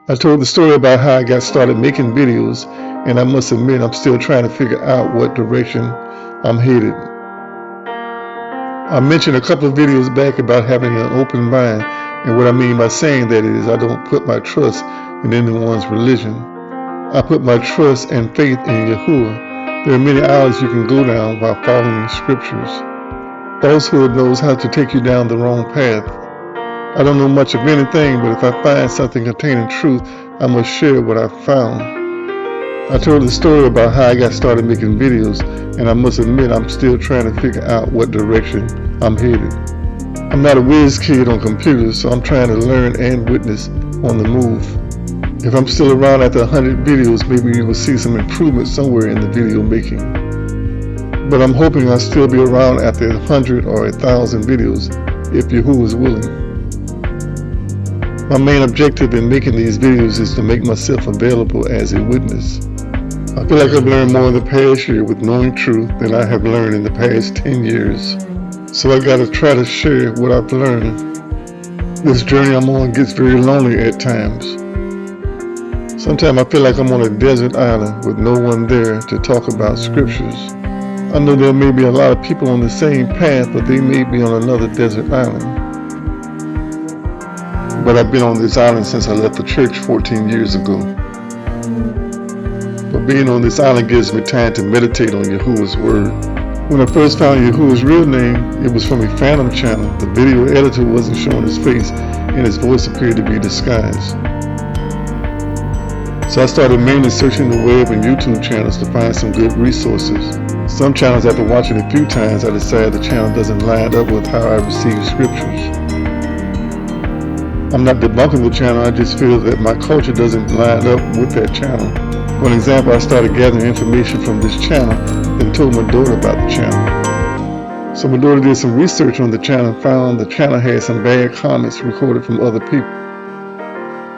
I told the story about how I got started making videos, and I must admit I'm still trying to figure out what direction I'm headed. I mentioned a couple of videos back about having an open mind, and what I mean by saying that is I don't put my trust in anyone's religion. I put my trust and faith in Yahuah. There are many hours you can go down while following scriptures. Falsehood knows how to take you down the wrong path. I don't know much of anything, but if I find something containing truth, I must share what I found. I told the story about how I got started making videos, and I must admit I'm still trying to figure out what direction I'm headed. I'm not a whiz kid on computers, so I'm trying to learn and witness on the move. If I'm still around after 100 videos, maybe you will see some improvement somewhere in the video making. But I'm hoping I'll still be around after 100 or 1,000 videos, if Yahuah is willing. My main objective in making these videos is to make myself available as a witness. I feel like I've learned more in the past year with knowing truth than I have learned in the past 10 years. So I gotta try to share what I've learned. This journey I'm on gets very lonely at times. Sometimes I feel like I'm on a desert island with no one there to talk about scriptures. I know there may be a lot of people on the same path, but they may be on another desert island. But I've been on this island since I left the church 14 years ago. But being on this island gives me time to meditate on Yahuah's word. When I first found Yahuah's real name, it was from a phantom channel. The video editor wasn't showing his face, and his voice appeared to be disguised. So I started mainly searching the web and YouTube channels to find some good resources. Some channels, after watching a few times, I decided the channel doesn't line up with how I receive scriptures. I'm not debunking the channel, I just feel that my culture doesn't line up with that channel. For an example, I started gathering information from this channel and told my daughter about the channel. So my daughter did some research on the channel and found the channel had some bad comments recorded from other people.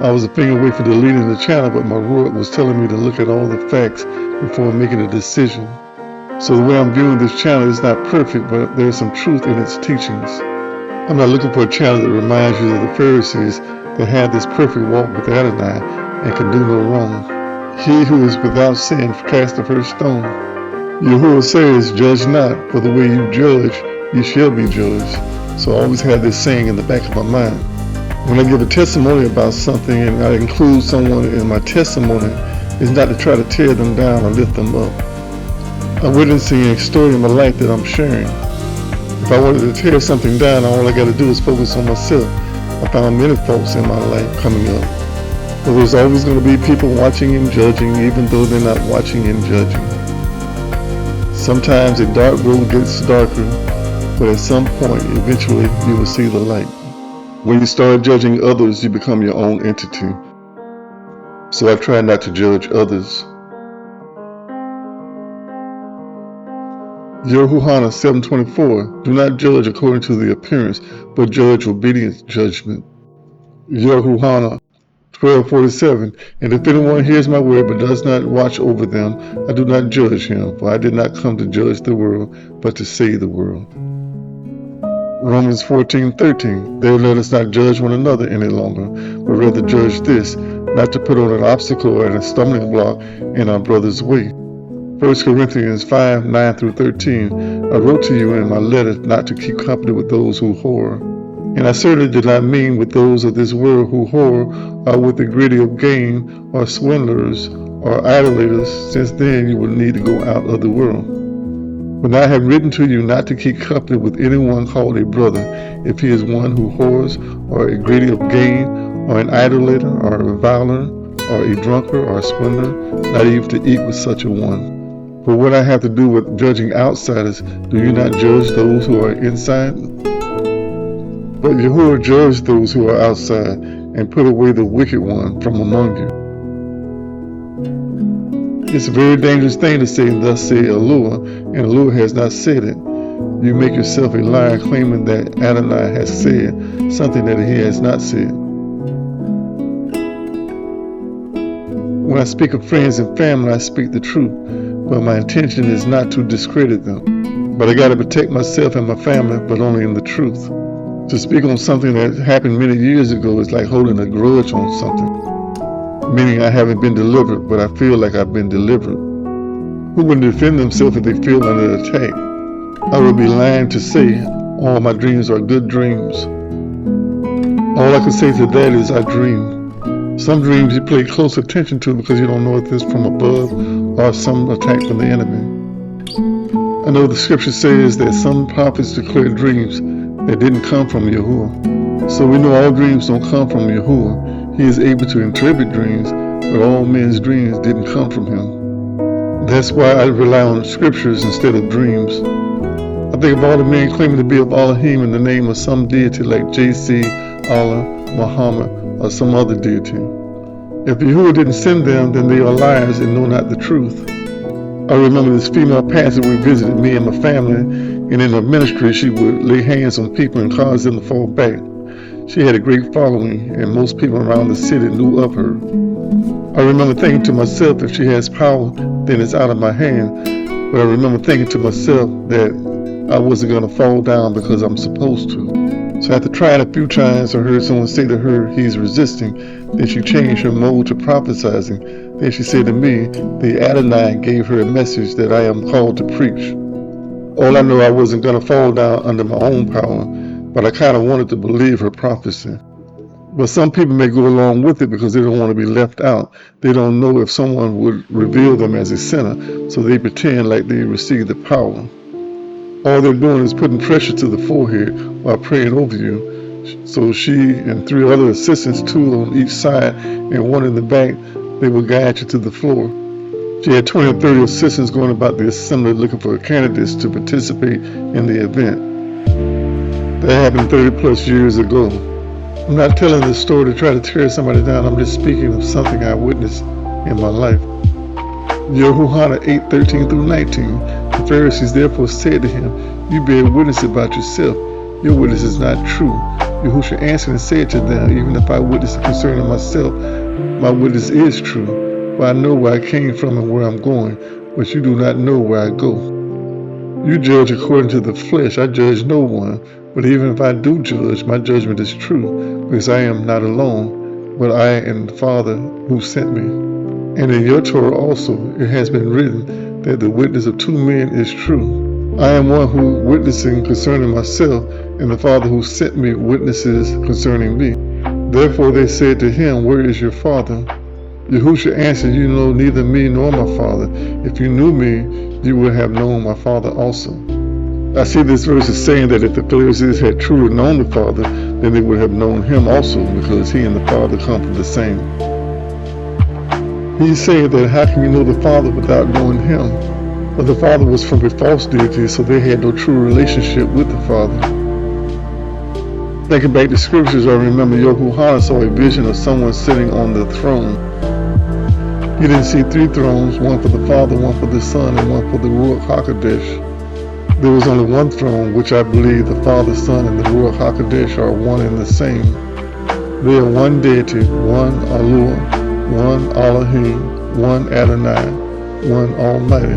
I was a finger away from deleting the channel, but my Lord was telling me to look at all the facts before making a decision. So the way I'm viewing this channel is not perfect, but there's some truth in its teachings. I'm not looking for a channel that reminds you of the Pharisees that had this perfect walk with Adonai and could do no wrong. He who is without sin cast the first stone. Yahuah says, judge not, for the way you judge, you shall be judged. So I always have this saying in the back of my mind. When I give a testimony about something and I include someone in my testimony, it's not to try to tear them down or lift them up. I'm witnessing a story in my life that I'm sharing. If I wanted to tear something down, all I got to do is focus on myself. I found many faults in my life coming up. But there's always going to be people watching and judging, even though they're not watching and judging. Sometimes a dark road gets darker, but at some point, eventually, you will see the light. When you start judging others, you become your own entity. So I try not to judge others. Yahuah 7:24, do not judge according to the appearance, but judge obedient judgment. Yahuah 12:47, and if anyone hears my word but does not watch over them, I do not judge him, for I did not come to judge the world, but to save the world. Romans 14:13, there let us not judge one another any longer, but rather judge this, not to put on an obstacle or a stumbling block in our brother's way. 1 Corinthians 5:9-13, I wrote to you in my letter not to keep company with those who whore. And I certainly did not mean with those of this world who whore, or with the greedy of gain, or swindlers, or idolaters, since then you will need to go out of the world. But I have written to you not to keep company with anyone called a brother, if he is one who whores, or a greedy of gain, or an idolater, or a reviler, or a drunkard, or a swindler, not even to eat with such a one. For what I have to do with judging outsiders, do you not judge those who are inside? But Yahuah judged those who are outside, and put away the wicked one from among you. It's a very dangerous thing to say, thus say Yahuah, and Yahuah has not said it. You make yourself a liar claiming that Adonai has said something that he has not said. When I speak of friends and family, I speak the truth, but my intention is not to discredit them. But I got to protect myself and my family, but only in the truth. To speak on something that happened many years ago is like holding a grudge on something. meaning I haven't been delivered, but I feel like I've been delivered. Who would defend themselves if they feel under attack? I would be lying to say all my dreams are good dreams. All I can say to that is I dream. Some dreams you pay close attention to because you don't know if it's from above or some attack from the enemy. I know the scripture says that some prophets declare dreams that didn't come from Yahuah. So we know all dreams don't come from Yahuah. He is able to interpret dreams, but all men's dreams didn't come from him. That's why I rely on scriptures instead of dreams. I think of all the men claiming to be of Elohim in the name of some deity like JC, Allah, Muhammad, or some other deity. If Yahuah didn't send them, then they are liars and know not the truth. I remember this female pastor who visited me and my family, and in her ministry she would lay hands on people and cause them to fall back. She had a great following, and most people around the city knew of her. I remember thinking to myself, if she has power, then it's out of my hand. But I remember thinking to myself that I wasn't going to fall down because I'm supposed to. So after trying a few times, I heard someone say to her, he's resisting. Then she changed her mode to prophesizing. Then she said to me, the Adonai gave her a message that I am called to preach. All I know, I wasn't going to fall down under my own power, but I kind of wanted to believe her prophecy. But some people may go along with it because they don't want to be left out. They don't know if someone would reveal them as a sinner, so they pretend like they received the power. All they're doing is putting pressure to the forehead while praying over you. So she and 3 other assistants, 2 on each side and 1 in the back, they will guide you to the floor. She had 20 or 30 assistants going about the assembly looking for candidates to participate in the event. That happened 30 plus years ago. I'm not telling this story to try to tear somebody down. I'm just speaking of something I witnessed in my life. Yahuah 8:13 through 19. The Pharisees therefore said to him, you bear witness about yourself. Your witness is not true. Yahushua answered and said to them, even if I witness concerning myself, my witness is true. For I know where I came from and where I'm going, but you do not know where I go. You judge according to the flesh. I judge no one. But even if I do judge, my judgment is true, because I am not alone, but I and the Father who sent me. And in your Torah also it has been written that the witness of 2 men is true. I am one who witnessing concerning myself, and the Father who sent me witnesses concerning me. Therefore they said to him, where is your Father? Yahushua answered, you know neither me nor my Father. If you knew me, you would have known my Father also. I see this verse as saying that if the Pharisees had truly known the Father, then they would have known him also, because he and the Father come from the same. He's saying that how can you know the Father without knowing him? But the Father was from a false deity, so they had no true relationship with the Father. Thinking back to scriptures, I remember Yahuah saw a vision of someone sitting on the throne. He didn't see 3 thrones, one for the Father, one for the Son, and one for the Ruach HaKodesh. There was only one throne, which I believe the Father, Son, and the Ruach HaKodesh are one and the same. They are one deity, one Yahuah, one Elohim, one Adonai, one Almighty.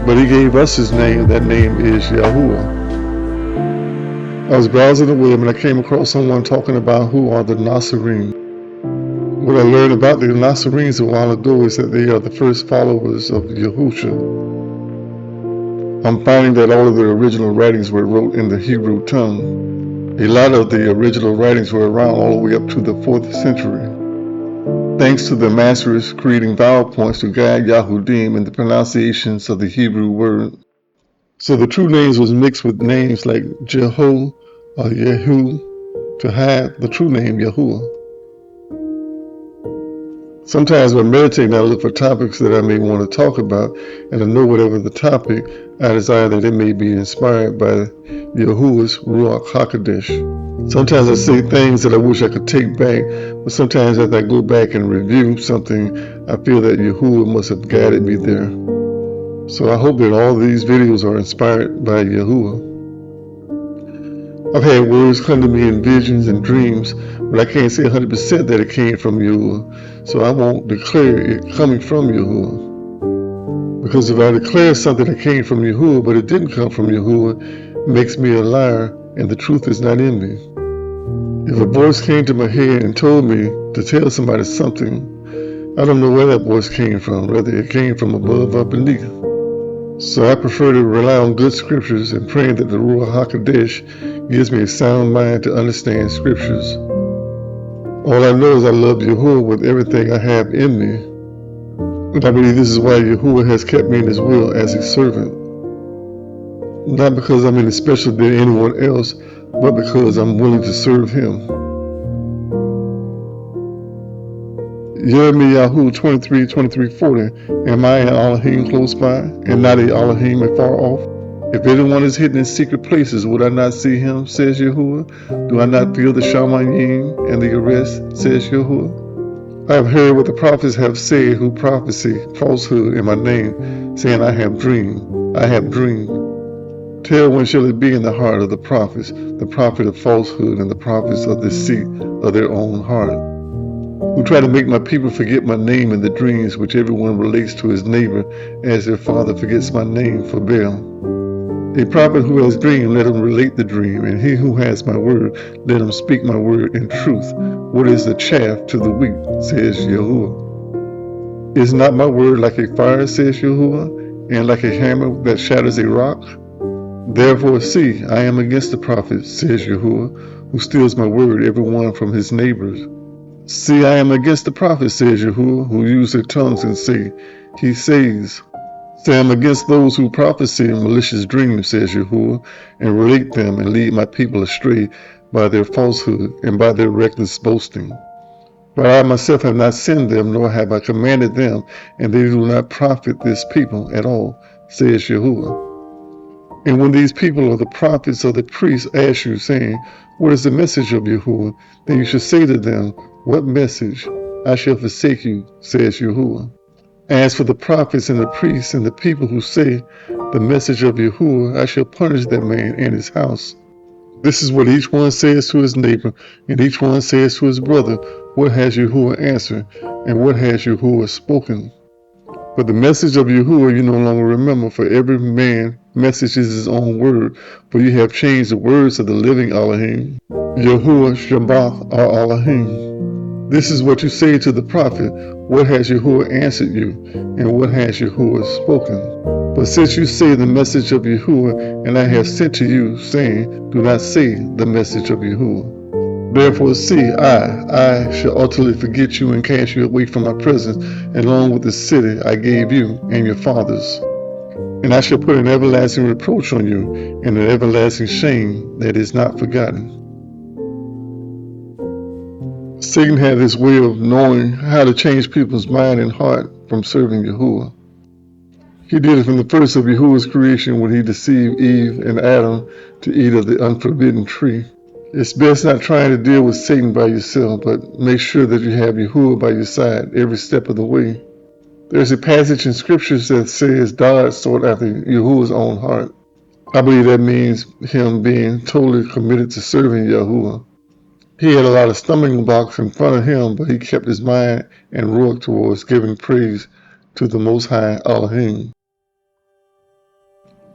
But he gave us his name. That name is Yahuah. I was browsing the web and I came across someone talking about who are the Nazarene. What I learned about the Nazarenes a while ago is that they are the first followers of Yahushua. I'm finding that all of the original writings were wrote in the Hebrew tongue. A lot of the original writings were around all the way up to the 4th century. Thanks to the masters creating vowel points to guide Yahudim in the pronunciations of the Hebrew word. So the true names was mixed with names like Jeho or Yehu to hide the true name Yahuah. Sometimes when meditating, I look for topics that I may want to talk about, and to know whatever the topic, I desire that it may be inspired by Yahuah's Ruach HaKodesh. Sometimes I say things that I wish I could take back, but sometimes as I go back and review something, I feel that Yahuah must have guided me there. So I hope that all these videos are inspired by Yahuah. I've had words come to me in visions and dreams, but I can't say 100% that it came from Yahuah, so I won't declare it coming from Yahuah. Because if I declare something that came from Yahuah, but it didn't come from Yahuah, it makes me a liar, and the truth is not in me. If a voice came to my head and told me to tell somebody something. I don't know where that voice came from, whether it came from above or beneath. So I prefer to rely on good scriptures and praying that the Ruach HaKodesh gives me a sound mind to understand scriptures. All I know is I love Yahuah with everything I have in me. And I believe this is why Yahuah has kept me in his will as his servant. Not because I'm any special than anyone else, but because I'm willing to serve him. Yahuah 23:40. Am I an Elohim close by, and not a Elohim afar off? If anyone is hidden in secret places, would I not see him, says Yahuah? Do I not feel the Shamayim and the arrest, says Yahuah? I have heard what the prophets have said who prophesy falsehood in my name, saying, I have dreamed, I have dreamed. Tell when shall it be in the heart of the prophets, the prophet of falsehood and the prophets of deceit of their own heart, who try to make my people forget my name in the dreams which everyone relates to his neighbor as their father forgets my name for Baal. A prophet who has dreamed, let him relate the dream, and he who has my word, let him speak my word in truth. What is the chaff to the wheat, says Yahuah? Is not my word like a fire, says Yahuah, and like a hammer that shatters a rock? Therefore, see, I am against the prophet, says Yahuah, who steals my word, every one from his neighbors. See, I am against the prophet, says Yahuah, who use their tongues and say, he says. Say, I am against those who prophesy malicious dreams, says Yahuah, and relate them and lead my people astray by their falsehood and by their reckless boasting. But I myself have not sent them, nor have I commanded them, and they do not profit this people at all, says Yahuah. And when these people or the prophets or the priests ask you, saying, what is the message of Yahuah? Then you should say to them, what message? I shall forsake you, says Yahuah. As for the prophets and the priests and the people who say, the message of Yahuah, I shall punish that man and his house. This is what each one says to his neighbor, and each one says to his brother, what has Yahuah answered, and what has Yahuah spoken? But the message of Yahuah you no longer remember, for every man message is his own word, for you have changed the words of the living Elohim. Yahuah Shabbat are Elohim. This is what you say to the prophet, what has Yahuah answered you, and what has Yahuah spoken? But since you say the message of Yahuah, and I have sent to you, saying, do not say the message of Yahuah. Therefore see, I shall utterly forget you and cast you away from my presence, along with the city I gave you and your fathers. And I shall put an everlasting reproach on you, and an everlasting shame that is not forgotten. Satan had this way of knowing how to change people's mind and heart from serving Yahuah. He did it from the first of Yahuah's creation when he deceived Eve and Adam to eat of the unforbidden tree. It's best not trying to deal with Satan by yourself, but make sure that you have Yahuah by your side every step of the way. There's a passage in scriptures that says God sought after Yahuah's own heart. I believe that means him being totally committed to serving Yahuah. He had a lot of stumbling blocks in front of him, but he kept his mind and ruach towards giving praise to the Most High Elohim.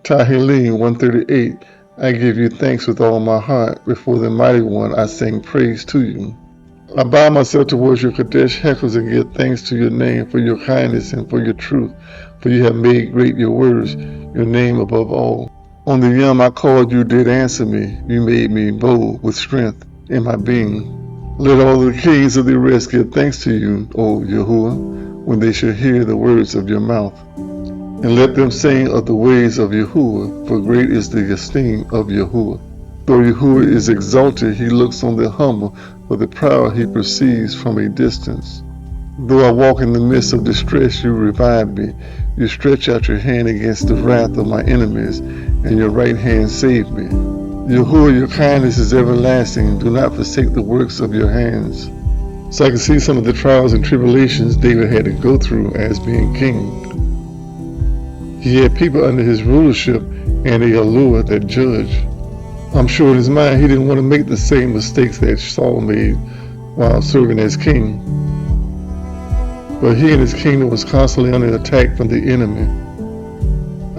Tehillim 138. I give you thanks with all my heart. Before the Mighty One I sing praise to you. I bow myself towards your Kadesh heckles and give thanks to your name for your kindness and for your truth, for you have made great your words, your name above all. On the Yom I called, you did answer me. You made me bold with strength in my being. Let all the kings of the rest give thanks to you, O Yahuah, when they shall hear the words of your mouth. And let them sing of the ways of Yahuah, for great is the esteem of Yahuah. Though Yahuah is exalted, he looks on the humble, but the proud he perceives from a distance. Though I walk in the midst of distress, you revive me. You stretch out your hand against the wrath of my enemies, and your right hand save me. Yahuah, your kindness is everlasting. Do not forsake the works of your hands. So I can see some of the trials and tribulations David had to go through as being king. He had people under his rulership and a Yahuah that judged. I'm sure in his mind he didn't want to make the same mistakes that Saul made while serving as king. But he and his kingdom was constantly under attack from the enemy.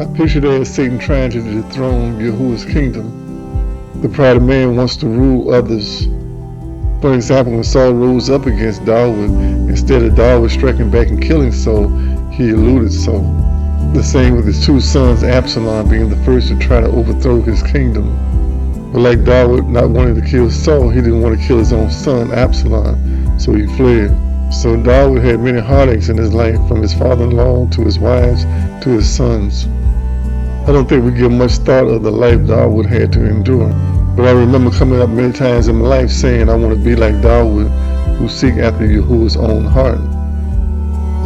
I picture that as Satan trying to dethrone Yahuah's kingdom. The pride of man wants to rule others. For example, when Saul rose up against David, instead of David striking back and killing Saul, he eluded Saul. The same with his two sons, Absalom being the first to try to overthrow his kingdom. But like David not wanting to kill Saul, he didn't want to kill his own son, Absalom, so he fled. So David had many heartaches in his life, from his father-in-law to his wives to his sons. I don't think we give much thought of the life David had to endure. But I remember coming up many times in my life saying I want to be like David, who seek after Yahuah's own heart.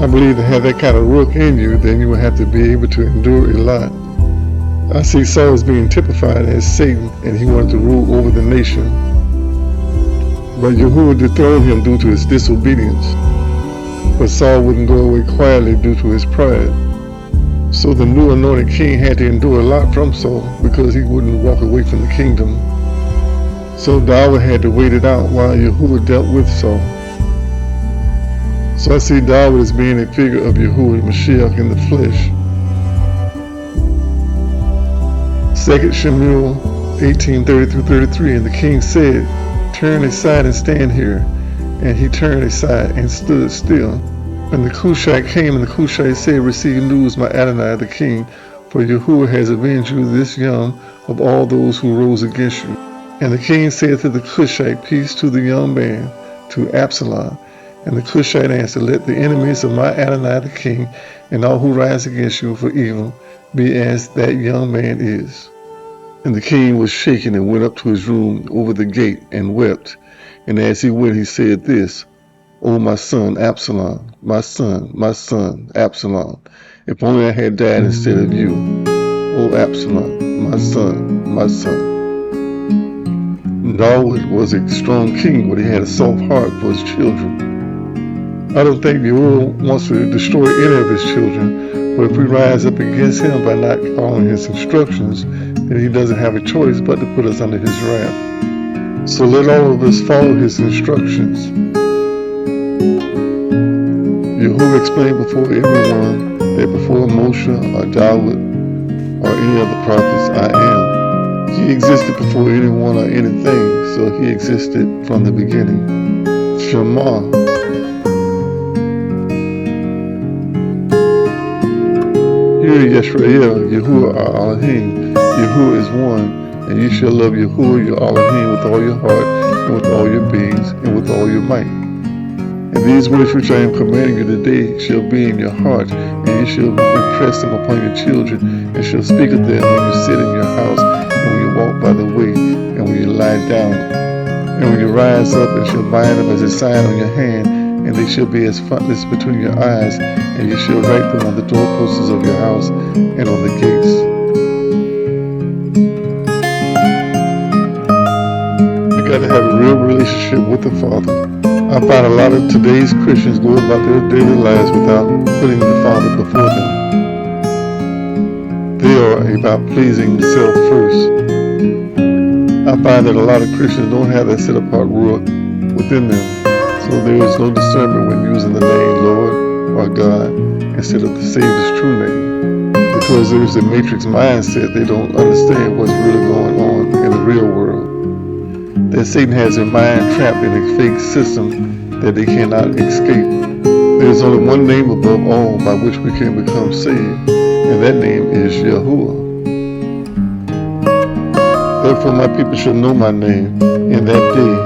I believe to have that kind of work in you, then you will have to be able to endure a lot. I see Saul as being typified as Satan, and he wanted to rule over the nation. But Yahuah dethroned him due to his disobedience. But Saul wouldn't go away quietly due to his pride. So the new anointed king had to endure a lot from Saul because he wouldn't walk away from the kingdom. So David had to wait it out while Yahuah dealt with Saul. So I see David as being a figure of Yahuah Mashiach in the flesh. 2 Samuel 18:30-33, and the king said, "Turn aside and stand here." And he turned aside and stood still. And the Cushite came, and the Cushite said, "Receive news, my Adonai the king, for Yahuah has avenged you this young of all those who rose against you." And the king said to the Cushite, "Peace to the young man, to Absalom." And the Cushite answered, "Let the enemies of my Adonai the king, and all who rise against you for evil, be as that young man is." And the king was shaken and went up to his room over the gate and wept. And as he went, he said this, "O my son Absalom, my son Absalom, if only I had died instead of you. O Absalom, my son." David was a strong king, but he had a soft heart for his children. I don't think Yahuah wants to destroy any of his children, but if we rise up against him by not following his instructions, then he doesn't have a choice but to put us under his wrath. So let all of us follow his instructions. Yahuah explained before everyone that before Moshe or David or any of the prophets, I am. He existed before anyone or anything, so he existed from the beginning. Shema. Hear Yisrael, Yahuah our Elohim. Yahuah is one, and you shall love Yahuah your Elohim with all your heart, and with all your beings, and with all your might. And these words which I am commanding you today shall be in your heart, and you shall impress them upon your children, and shall speak of them when you sit in your house, and when you walk by the way, and when you lie down. And when you rise up, and shall bind them as a sign on your hand, and they shall be as frontlets between your eyes, and you shall write them on the doorposts of your house and on the gates. You got to have a real relationship with the Father. I find a lot of today's Christians go about their daily lives without putting the Father before them. They are about pleasing self first. I find that a lot of Christians don't have that set-apart ruach within them. So there is no discernment when using the name Lord or God instead of the Savior's true name. Because there is a matrix mindset, they don't understand what's really going on in the real world. That Satan has their mind trapped in a fake system that they cannot escape. There is only one name above all by which we can become saved, and that name is Yahuah. Therefore my people shall know my name in that day,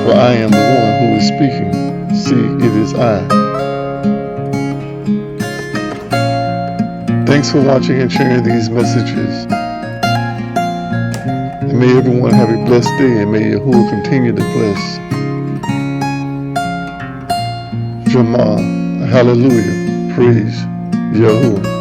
for I am the one who is speaking. See, it is I. Thanks for watching and sharing these messages. And may everyone have a blessed day, and may Yahuah continue to bless. Shema, hallelujah, praise Yahuah.